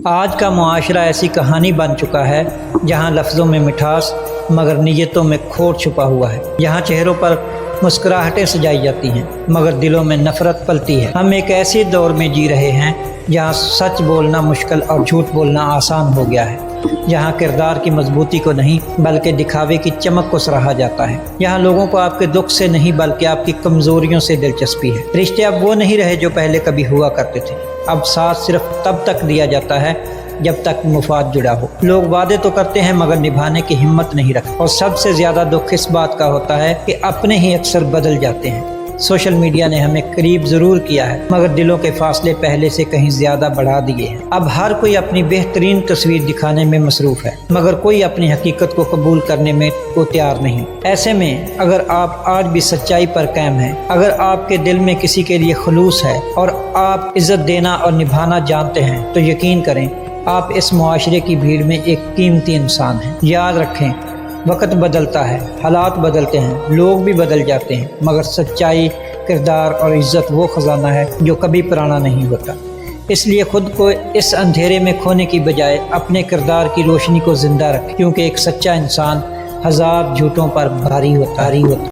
آج کا معاشرہ ایسی کہانی بن چکا ہے جہاں لفظوں میں مٹھاس مگر نیتوں میں کھوٹ چھپا ہوا ہے، جہاں چہروں پر مسکراہٹیں سجائی جاتی ہیں مگر دلوں میں نفرت پلتی ہے۔ ہم ایک ایسے دور میں جی رہے ہیں جہاں سچ بولنا مشکل اور جھوٹ بولنا آسان ہو گیا ہے، جہاں کردار کی مضبوطی کو نہیں بلکہ دکھاوے کی چمک کو سراہا جاتا ہے، یہاں لوگوں کو آپ کے دکھ سے نہیں بلکہ آپ کی کمزوریوں سے دلچسپی ہے۔ رشتے اب وہ نہیں رہے جو پہلے کبھی ہوا کرتے تھے، اب ساتھ صرف تب تک دیا جاتا ہے جب تک مفاد جڑا ہو۔ لوگ وعدے تو کرتے ہیں مگر نبھانے کی ہمت نہیں رکھتے، اور سب سے زیادہ دکھ اس بات کا ہوتا ہے کہ اپنے ہی اکثر بدل جاتے ہیں۔ سوشل میڈیا نے ہمیں قریب ضرور کیا ہے مگر دلوں کے فاصلے پہلے سے کہیں زیادہ بڑھا دیے ہیں۔ اب ہر کوئی اپنی بہترین تصویر دکھانے میں مصروف ہے مگر کوئی اپنی حقیقت کو قبول کرنے میں کو تیار نہیں۔ ایسے میں اگر آپ آج بھی سچائی پر قائم ہیں، اگر آپ کے دل میں کسی کے لیے خلوص ہے اور آپ عزت دینا اور نبھانا جانتے ہیں تو یقین کریں آپ اس معاشرے کی بھیڑ میں ایک قیمتی انسان ہیں۔ یاد رکھیں، وقت بدلتا ہے، حالات بدلتے ہیں، لوگ بھی بدل جاتے ہیں مگر سچائی، کردار اور عزت وہ خزانہ ہے جو کبھی پرانا نہیں ہوتا۔ اس لیے خود کو اس اندھیرے میں کھونے کی بجائے اپنے کردار کی روشنی کو زندہ رکھیں، کیونکہ ایک سچا انسان ہزار جھوٹوں پر بھاری ہوتا ہے۔